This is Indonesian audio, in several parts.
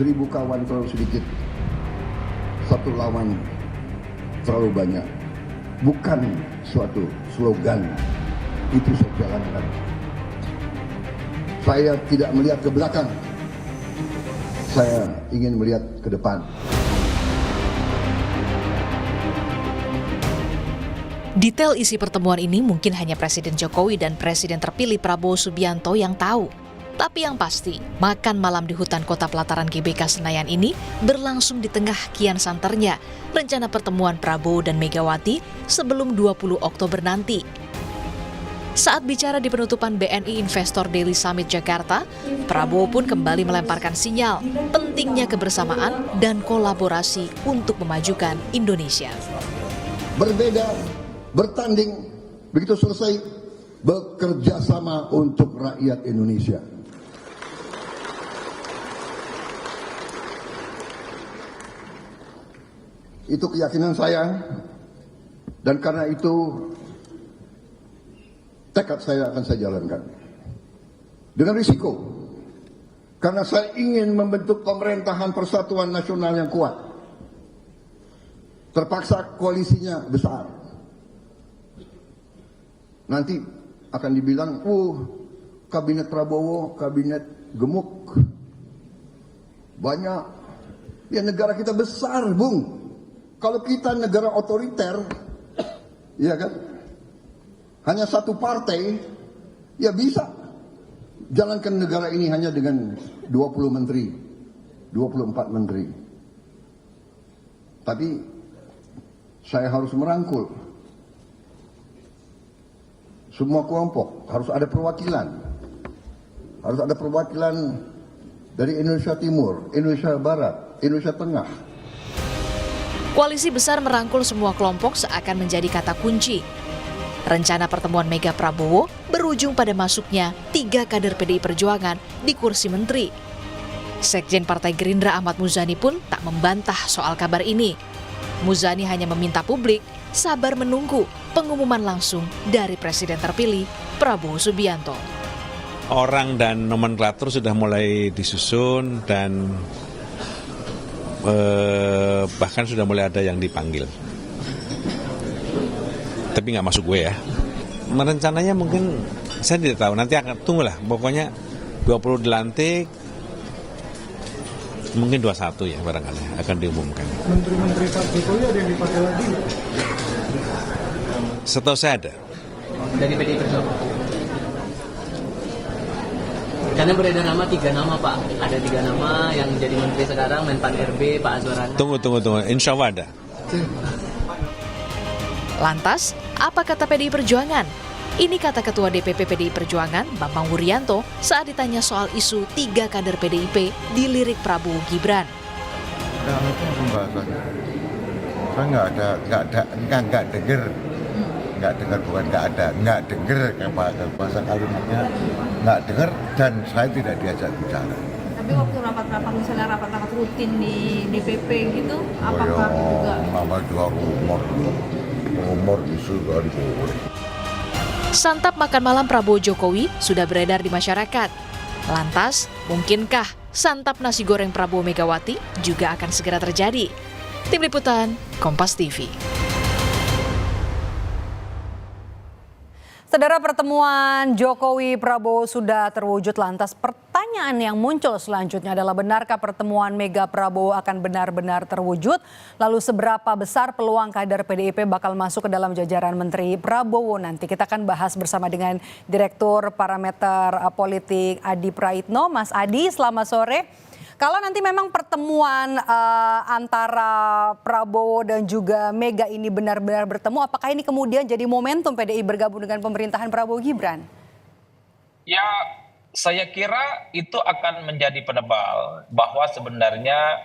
1000 kawan terlalu sedikit, satu lawan terlalu banyak. Bukan suatu slogan, itu saya jalankan. Saya tidak melihat ke belakang, saya ingin melihat ke depan. Detail isi pertemuan ini mungkin hanya Presiden Jokowi dan Presiden terpilih Prabowo Subianto yang tahu. Tapi yang pasti, makan malam di hutan kota pelataran GBK Senayan ini berlangsung di tengah kian santernya rencana pertemuan Prabowo dan Megawati sebelum 20 Oktober nanti. Saat bicara di penutupan BNI Investor Daily Summit Jakarta, Prabowo pun kembali melemparkan sinyal pentingnya kebersamaan dan kolaborasi untuk memajukan Indonesia. Berbeda, bertanding, begitu selesai, bekerja sama untuk rakyat Indonesia. Itu keyakinan saya, dan karena itu tekad saya akan saya jalankan. Dengan risiko, karena saya ingin membentuk pemerintahan persatuan nasional yang kuat. Terpaksa koalisinya besar. Nanti akan dibilang, kabinet Prabowo, kabinet gemuk. Banyak. Ya negara kita besar, Bung. Kalau kita negara otoriter, ya kan, hanya satu partai, ya bisa jalankan negara ini hanya dengan 20 menteri, 24 menteri. Tapi saya harus merangkul semua kelompok, harus ada perwakilan. Harus ada perwakilan dari Indonesia Timur, Indonesia Barat, Indonesia Tengah. Koalisi besar merangkul semua kelompok seakan menjadi kata kunci. Rencana pertemuan Mega Prabowo berujung pada masuknya 3 kader PDI Perjuangan di kursi menteri. Sekjen Partai Gerindra Ahmad Muzani pun tak membantah soal kabar ini. Muzani hanya meminta publik sabar menunggu pengumuman langsung dari Presiden terpilih Prabowo Subianto. Orang dan nomenklatur sudah mulai disusun dan bahkan sudah mulai ada yang dipanggil. Tapi nggak masuk gue ya. Rencananya mungkin saya tidak tahu. Nanti akan tunggulah. Pokoknya 20 dilantik, mungkin 21 ya barangkali akan diumumkan. Menteri-menteri Pak Jokowi ada yang dipakai lagi? Setahu saya ada. Dari PDI Perjuangan. Karena beredar nama 3 nama Pak. Ada 3 nama yang jadi menteri sekarang, Menpan RB, Pak Azwarana. Tunggu. Insya Allah ada. Lantas, apa kata PDI Perjuangan? Ini kata Ketua DPP PDI Perjuangan, Bambang Wuryanto, saat ditanya soal isu 3 kader PDIP dilirik Prabowo Gibran. Nah, itu pembahasannya. Saya nggak dengar bahasa kalimatnya, nggak dengar dan saya tidak diajak bicara. Tapi waktu rapat-rapat, misalnya rapat-rapat rutin di DPP gitu, apakah juga? Nama juga rumor isu dari boleh. Santap makan malam Prabowo Jokowi sudah beredar di masyarakat. Lantas, mungkinkah santap nasi goreng Prabowo Megawati juga akan segera terjadi? Tim Liputan, Kompas TV. Saudara, pertemuan Jokowi Prabowo sudah terwujud, lantas pertanyaan yang muncul selanjutnya adalah benarkah pertemuan Mega Prabowo akan benar-benar terwujud? Lalu seberapa besar peluang kader PDIP bakal masuk ke dalam jajaran Menteri Prabowo nanti? Kita akan bahas bersama dengan Direktur Parameter Politik Adi Praitno. Mas Adi, selamat sore. Kalau nanti memang pertemuan antara Prabowo dan juga Mega ini benar-benar bertemu, apakah ini kemudian jadi momentum PDI bergabung dengan pemerintahan Prabowo Gibran? Ya, saya kira itu akan menjadi penebal bahwa sebenarnya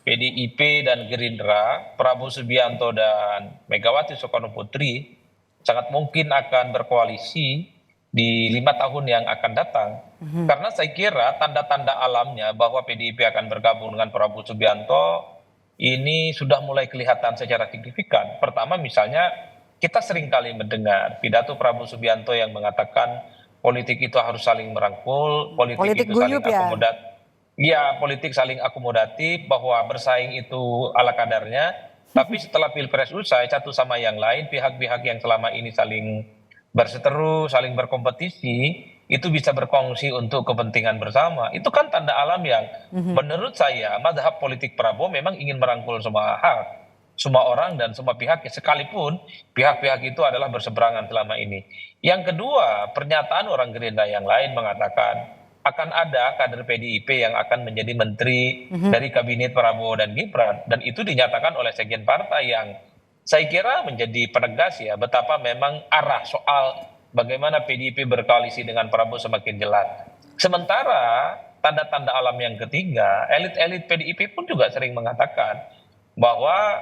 PDIP dan Gerindra, Prabowo Subianto dan Megawati Soekarno Putri sangat mungkin akan berkoalisi di 5 tahun yang akan datang. Karena saya kira tanda-tanda alamnya bahwa PDIP akan bergabung dengan Prabowo Subianto ini sudah mulai kelihatan secara signifikan. Pertama misalnya kita sering kali mendengar pidato Prabowo Subianto yang mengatakan politik itu harus saling merangkul, politik itu saling akomodat. ya politik saling akomodatif, bahwa bersaing itu ala kadarnya, tapi setelah Pilpres usai, satu sama yang lain, pihak-pihak yang selama ini saling berseteru, saling berkompetisi, itu bisa berkongsi untuk kepentingan bersama. Itu kan tanda alam yang menurut saya, mazhab politik Prabowo memang ingin merangkul semua hak, semua orang dan semua pihak, sekalipun pihak-pihak itu adalah berseberangan selama ini. Yang kedua, pernyataan orang Gerindra yang lain mengatakan akan ada kader PDIP yang akan menjadi menteri dari kabinet Prabowo dan Gibran, dan itu dinyatakan oleh sekjen partai yang saya kira menjadi penegas ya betapa memang arah soal bagaimana PDIP berkoalisi dengan Prabowo semakin jelas. Sementara tanda-tanda alam yang ketiga, elit-elit PDIP pun juga sering mengatakan bahwa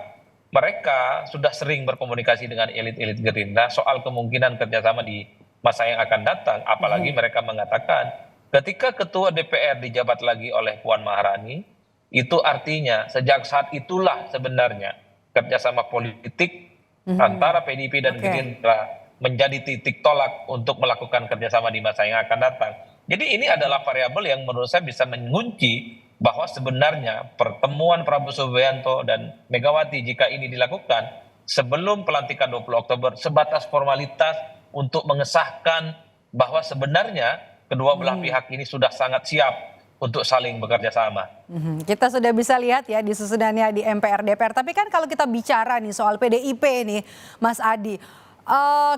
mereka sudah sering berkomunikasi dengan elit-elit Gerindra soal kemungkinan kerjasama di masa yang akan datang. Apalagi mereka mengatakan ketika ketua DPR dijabat lagi oleh Puan Maharani, itu artinya sejak saat itulah sebenarnya kerjasama politik antara PDIP dan Gerindra menjadi titik tolak untuk melakukan kerjasama di masa yang akan datang. Jadi ini adalah variabel yang menurut saya bisa mengunci bahwa sebenarnya pertemuan Prabowo Subianto dan Megawati jika ini dilakukan sebelum pelantikan 20 Oktober sebatas formalitas untuk mengesahkan bahwa sebenarnya kedua belah pihak ini sudah sangat siap untuk saling bekerja sama. Kita sudah bisa lihat ya disusunannya di MPR DPR. Tapi kan kalau kita bicara nih soal PDIP nih Mas Adi,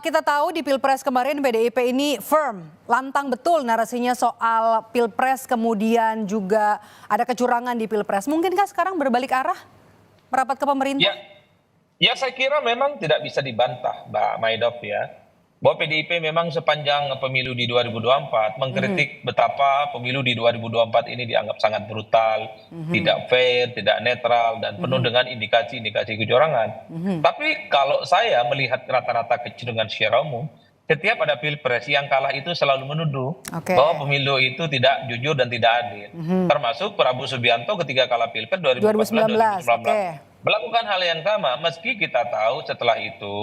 kita tahu di Pilpres kemarin PDIP ini firm, lantang betul narasinya soal Pilpres, kemudian juga ada kecurangan di Pilpres. Mungkinkah sekarang berbalik arah merapat ke pemerintah? Ya saya kira memang tidak bisa dibantah Mbak Maidop ya, bahwa PDIP memang sepanjang pemilu di 2024 mengkritik betapa pemilu di 2024 ini dianggap sangat brutal, tidak fair, tidak netral, dan penuh dengan indikasi-indikasi kecurangan. Tapi kalau saya melihat rata-rata kecenderungan secara umum, setiap ada Pilpres yang kalah itu selalu menuduh bahwa pemilu itu tidak jujur dan tidak adil. Termasuk Prabowo Subianto ketika kalah Pilpres 2019. Melakukan hal yang sama, meski kita tahu setelah itu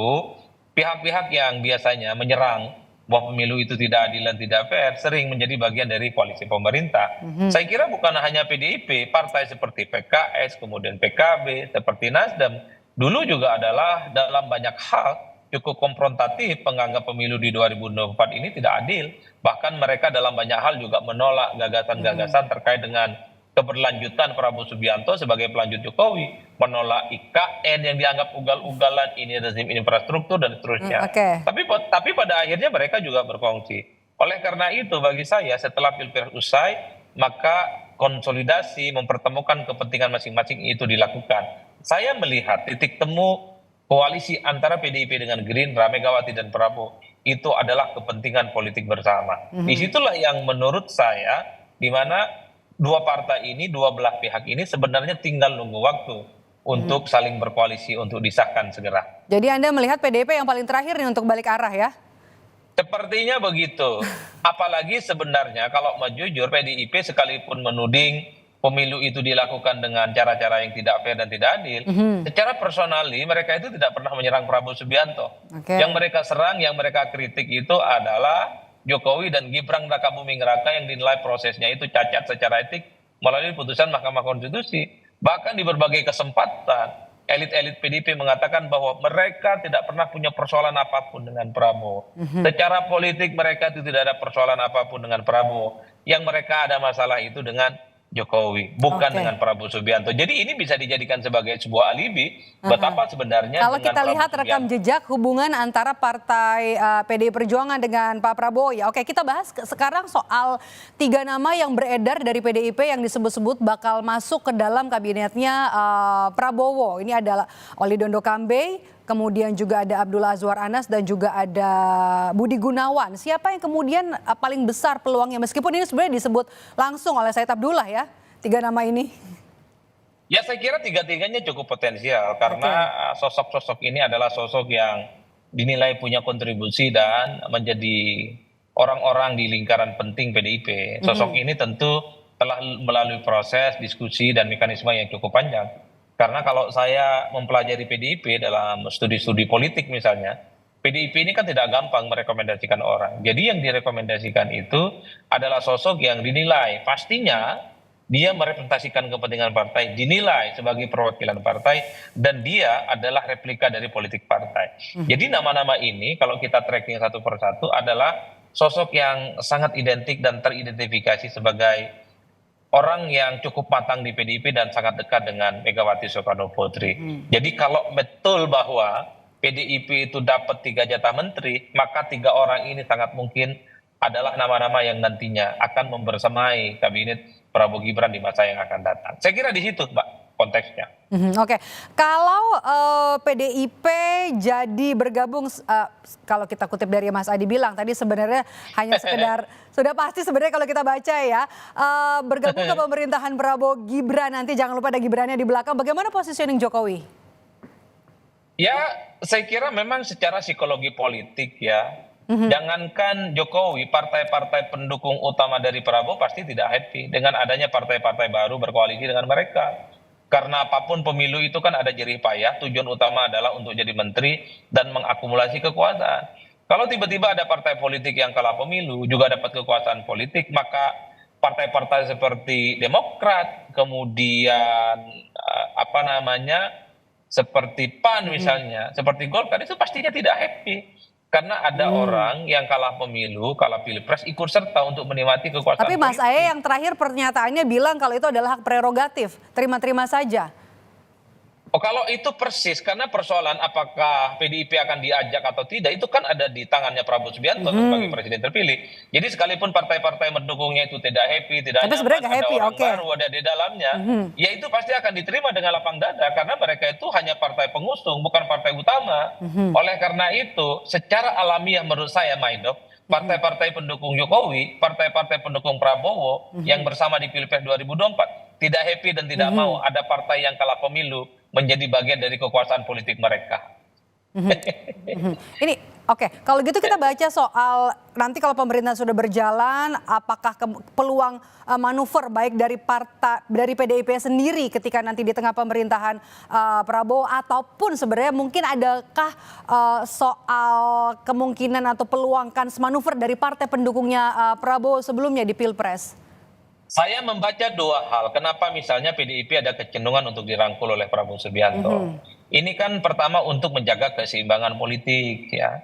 pihak-pihak yang biasanya menyerang bahwa pemilu itu tidak adil dan tidak fair sering menjadi bagian dari koalisi pemerintah. Saya kira bukan hanya PDIP, partai seperti PKS, kemudian PKB, seperti Nasdem, dulu juga adalah dalam banyak hal cukup konfrontatif menganggap pemilu di 2024 ini tidak adil. Bahkan mereka dalam banyak hal juga menolak gagasan-gagasan terkait dengan keberlanjutan Prabowo Subianto sebagai pelanjut Jokowi, menolak IKN yang dianggap ugal-ugalan, ini rezim infrastruktur dan seterusnya. Tapi pada akhirnya mereka juga berkongsi. Oleh karena itu bagi saya setelah Pilpres usai, maka konsolidasi mempertemukan kepentingan masing-masing itu dilakukan. Saya melihat titik temu koalisi antara PDIP dengan Gerindra, Megawati dan Prabowo itu adalah kepentingan politik bersama. Disitulah yang menurut saya di mana dua partai ini, dua belah pihak ini sebenarnya tinggal nunggu waktu untuk saling berkoalisi untuk disahkan segera. Jadi Anda melihat PDIP yang paling terakhir nih untuk balik arah ya? Sepertinya begitu. Apalagi sebenarnya kalau mau jujur PDIP sekalipun menuding pemilu itu dilakukan dengan cara-cara yang tidak fair dan tidak adil, secara personali mereka itu tidak pernah menyerang Prabowo Subianto. Yang mereka serang, yang mereka kritik itu adalah Jokowi dan Gibran Rakabuming Raka yang dinilai prosesnya itu cacat secara etik melalui putusan Mahkamah Konstitusi. Bahkan di berbagai kesempatan elit-elit PDIP mengatakan bahwa mereka tidak pernah punya persoalan apapun dengan Prabowo. Secara politik mereka itu tidak ada persoalan apapun dengan Prabowo. Yang mereka ada masalah itu dengan Jokowi, bukan dengan Prabowo Subianto. Jadi ini bisa dijadikan sebagai sebuah alibi betapa sebenarnya kalau kita lihat rekam jejak hubungan antara partai PDI Perjuangan dengan Pak Prabowo ya. Oke, kita bahas sekarang soal 3 nama yang beredar dari PDIP yang disebut-sebut bakal masuk ke dalam kabinetnya Prabowo. Ini adalah Oli Dondo Kambe, kemudian juga ada Abdullah Azwar Anas dan juga ada Budi Gunawan. Siapa yang kemudian paling besar peluangnya meskipun ini sebenarnya disebut langsung oleh Said Abdullah ya, 3 nama ini? Ya saya kira tiga-tiganya cukup potensial karena sosok-sosok ini adalah sosok yang dinilai punya kontribusi dan menjadi orang-orang di lingkaran penting PDIP. Sosok ini tentu telah melalui proses diskusi dan mekanisme yang cukup panjang. Karena kalau saya mempelajari PDIP dalam studi-studi politik misalnya, PDIP ini kan tidak gampang merekomendasikan orang. Jadi yang direkomendasikan itu adalah sosok yang dinilai pastinya dia merepresentasikan kepentingan partai, dinilai sebagai perwakilan partai, dan dia adalah replika dari politik partai. Jadi nama-nama ini kalau kita tracking satu persatu adalah sosok yang sangat identik dan teridentifikasi sebagai orang yang cukup matang di PDIP dan sangat dekat dengan Megawati Soekarno Putri. Jadi kalau betul bahwa PDIP itu dapat 3 jatah menteri, maka 3 orang ini sangat mungkin adalah nama-nama yang nantinya akan membersamai kabinet Prabowo Gibran di masa yang akan datang. Saya kira di situ, Mbak, konteksnya. Oke, kalau PDIP jadi bergabung, kalau kita kutip dari Mas Adi bilang tadi sebenarnya hanya sekedar sudah pasti sebenarnya kalau kita baca ya bergabung ke pemerintahan Prabowo Gibran nanti jangan lupa ada Gibrannya di belakang. Bagaimana positioning Jokowi? Ya, saya kira memang secara psikologi politik ya, jangankan Jokowi, partai-partai pendukung utama dari Prabowo pasti tidak happy dengan adanya partai-partai baru berkoalisi dengan mereka. Karena apapun pemilu itu kan ada jerih payah, tujuan utama adalah untuk jadi menteri dan mengakumulasi kekuasaan. Kalau tiba-tiba ada partai politik yang kalah pemilu juga dapat kekuasaan politik, maka partai-partai seperti Demokrat, kemudian seperti PAN misalnya, seperti Golkar itu pastinya tidak happy. Karena ada orang yang kalah pemilu, kalah pilpres, ikut serta untuk menikmati kekuasaan. Tapi Mas politik. Aye yang terakhir pernyataannya bilang kalau itu adalah hak prerogatif, terima-terima saja. Oh, kalau itu persis, karena persoalan apakah PDIP akan diajak atau tidak, itu kan ada di tangannya Prabowo Subianto sebagai presiden terpilih. Jadi sekalipun partai-partai mendukungnya itu tidak happy, tidak Tapi sebenarnya nggak happy, ada orang oke. baru ada di dalamnya, ya itu pasti akan diterima dengan lapang dada, karena mereka itu hanya partai pengusung, bukan partai utama. Oleh karena itu, secara alamiah menurut saya, Maido, partai-partai pendukung Jokowi, partai-partai pendukung Prabowo yang bersama di Pilpres 2024 tidak happy dan tidak mau ada partai yang kalah pemilu menjadi bagian dari kekuasaan politik mereka. Ini oke, kalau gitu kita baca soal nanti kalau pemerintahan sudah berjalan, apakah peluang manuver baik dari PDIP sendiri ketika nanti di tengah pemerintahan Prabowo, ataupun sebenarnya mungkin adakah soal kemungkinan atau peluang kans manuver dari partai pendukungnya Prabowo sebelumnya di Pilpres? Saya membaca 2 hal. Kenapa misalnya PDIP ada kecenderungan untuk dirangkul oleh Prabowo Subianto. Ini kan pertama untuk menjaga keseimbangan politik ya.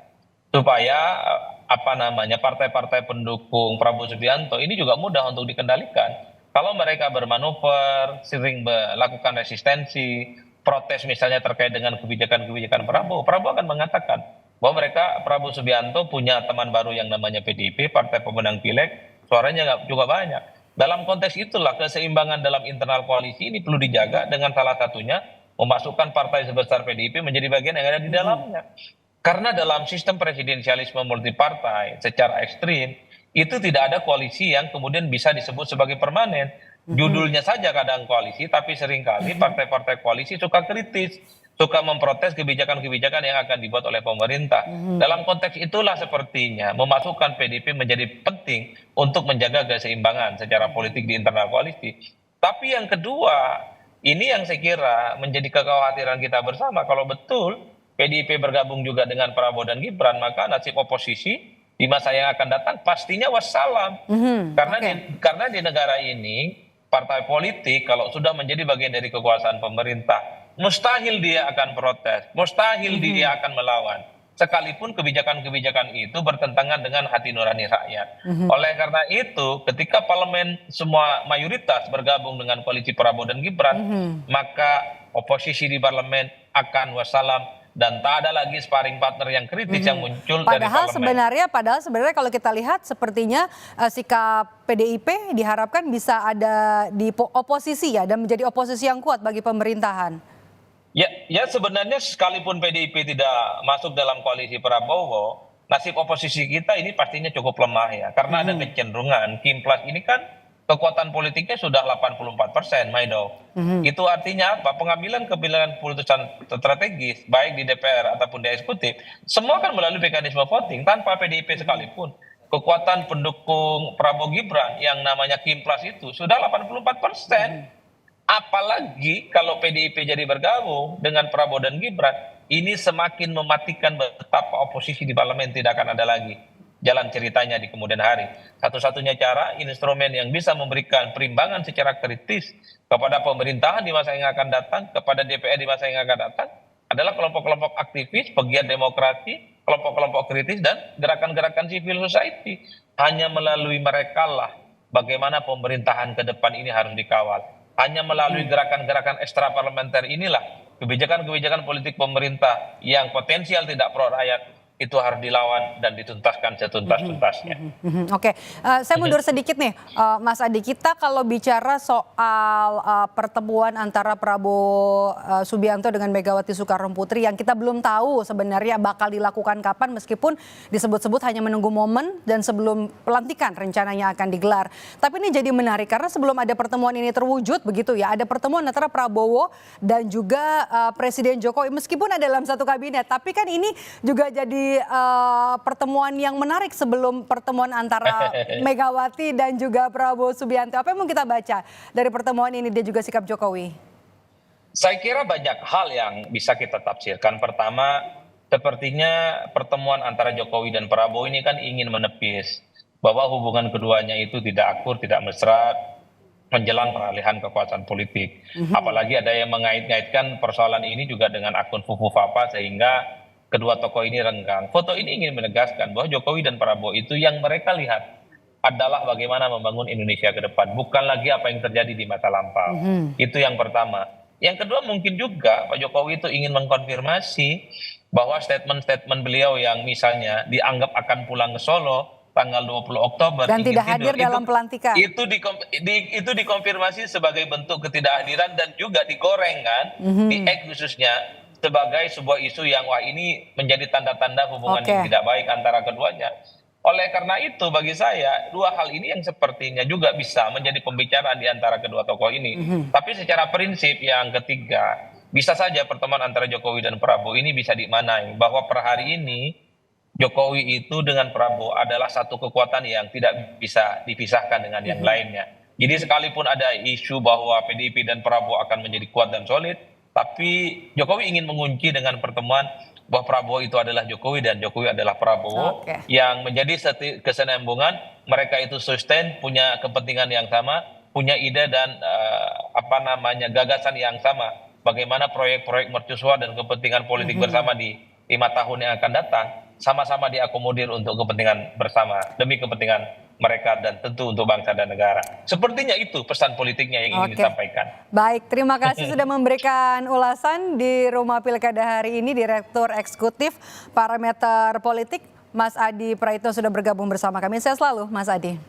Supaya partai-partai pendukung Prabowo Subianto ini juga mudah untuk dikendalikan. Kalau mereka bermanuver, sering melakukan resistensi, protes misalnya terkait dengan kebijakan-kebijakan Prabowo akan mengatakan bahwa Prabowo Subianto punya teman baru yang namanya PDIP, Partai Pemenang Pileg, suaranya juga banyak. Dalam konteks itulah keseimbangan dalam internal koalisi ini perlu dijaga dengan salah satunya memasukkan partai sebesar PDIP menjadi bagian yang ada di dalamnya. Karena dalam sistem presidensialisme multipartai secara ekstrim itu tidak ada koalisi yang kemudian bisa disebut sebagai permanen. Judulnya saja kadang koalisi, tapi seringkali partai-partai koalisi suka kritis, suka memprotes kebijakan-kebijakan yang akan dibuat oleh pemerintah. Dalam konteks itulah sepertinya memasukkan PDIP menjadi penting untuk menjaga keseimbangan secara politik di internal koalisi. Tapi yang kedua, ini yang saya kira menjadi kekhawatiran kita bersama. Kalau betul PDIP bergabung juga dengan Prabowo dan Gibran, maka nasib oposisi di masa yang akan datang pastinya wassalam. Karena di negara ini partai politik kalau sudah menjadi bagian dari kekuasaan pemerintah, mustahil dia akan protes, mustahil dia akan melawan. Sekalipun kebijakan-kebijakan itu bertentangan dengan hati nurani rakyat. Oleh karena itu, ketika parlemen semua mayoritas bergabung dengan koalisi Prabowo dan Gibran, maka oposisi di parlemen akan wassalam dan tak ada lagi sparring partner yang kritis yang muncul dari parlemen. Padahal sebenarnya kalau kita lihat sepertinya sikap PDIP diharapkan bisa ada di oposisi ya dan menjadi oposisi yang kuat bagi pemerintahan. Ya sebenarnya sekalipun PDIP tidak masuk dalam koalisi Prabowo, nasib oposisi kita ini pastinya cukup lemah ya. Karena ada kecenderungan Kimplas ini kan kekuatan politiknya sudah 84%, Maido. Itu artinya apa? Pengambilan keputusan strategis, baik di DPR ataupun di eksekutif, semua kan melalui mekanisme voting tanpa PDIP sekalipun. Kekuatan pendukung Prabowo Gibran yang namanya Kimplas itu sudah 84%. Apalagi kalau PDIP jadi bergabung dengan Prabowo dan Gibran, ini semakin mematikan betapa oposisi di parlemen tidak akan ada lagi. jalan ceritanya di kemudian hari. Satu-satunya cara, instrumen yang bisa memberikan perimbangan secara kritis kepada pemerintahan di masa yang akan datang, kepada DPR di masa yang akan datang, adalah kelompok-kelompok aktivis, pegiat demokrasi, kelompok-kelompok kritis, dan gerakan-gerakan civil society. Hanya melalui mereka lah bagaimana pemerintahan ke depan ini harus dikawal. Hanya melalui gerakan-gerakan ekstra parlementer inilah kebijakan-kebijakan politik pemerintah yang potensial tidak pro rakyat itu harus dilawan dan dituntaskan setuntas-tuntasnya. Oke, saya mundur sedikit nih, Mas Adi. Kita kalau bicara soal pertemuan antara Prabowo Subianto dengan Megawati Soekarno Putri yang kita belum tahu sebenarnya bakal dilakukan kapan, meskipun disebut-sebut hanya menunggu momen dan sebelum pelantikan rencananya akan digelar. Tapi ini jadi menarik karena sebelum ada pertemuan ini terwujud begitu ya, ada pertemuan antara Prabowo dan juga Presiden Jokowi meskipun ada dalam satu kabinet. Tapi kan ini juga jadi pertemuan yang menarik sebelum pertemuan antara Megawati dan juga Prabowo Subianto. Apa yang mau kita baca dari pertemuan ini dan juga sikap Jokowi? Saya kira banyak hal yang bisa kita tafsirkan. Pertama, sepertinya pertemuan antara Jokowi dan Prabowo ini kan ingin menepis bahwa hubungan keduanya itu tidak akur, tidak mesra menjelang peralihan kekuasaan politik. Apalagi ada yang mengait-ngaitkan persoalan ini juga dengan akun Fufu Fapa sehingga kedua tokoh ini renggang. Foto ini ingin menegaskan bahwa Jokowi dan Prabowo itu yang mereka lihat adalah bagaimana membangun Indonesia ke depan, bukan lagi apa yang terjadi di masa lampau. Itu yang pertama. Yang kedua mungkin juga Pak Jokowi itu ingin mengkonfirmasi bahwa statement-statement beliau yang misalnya dianggap akan pulang ke Solo tanggal 20 Oktober dan tidak hadir dalam pelantikan. Itu dikonfirmasi sebagai bentuk ketidakhadiran dan juga digoreng kan, khususnya sebagai sebuah isu yang wah ini menjadi tanda-tanda hubungan yang tidak baik antara keduanya. Oleh karena itu bagi saya dua hal ini yang sepertinya juga bisa menjadi pembicaraan di antara kedua tokoh ini. Tapi secara prinsip yang ketiga, bisa saja pertemuan antara Jokowi dan Prabowo ini bisa dimaknai bahwa per hari ini Jokowi itu dengan Prabowo adalah satu kekuatan yang tidak bisa dipisahkan dengan yang lainnya. Jadi sekalipun ada isu bahwa PDIP dan Prabowo akan menjadi kuat dan solid, tapi Jokowi ingin mengunci dengan pertemuan bahwa Prabowo itu adalah Jokowi dan Jokowi adalah Prabowo yang menjadi kesinambungan. Mereka itu sustain, punya kepentingan yang sama, punya ide dan gagasan yang sama. Bagaimana proyek-proyek mercusuar dan kepentingan politik bersama di 5 tahun yang akan datang sama-sama diakomodir untuk kepentingan bersama demi kepentingan mereka dan tentu untuk bangsa dan negara. Sepertinya itu pesan politiknya yang ingin disampaikan. Baik, terima kasih sudah memberikan ulasan di Rumah Pilkada hari ini, Direktur Eksekutif Parameter Politik, Mas Adi Praitno sudah bergabung bersama kami. Sehat selalu, Mas Adi.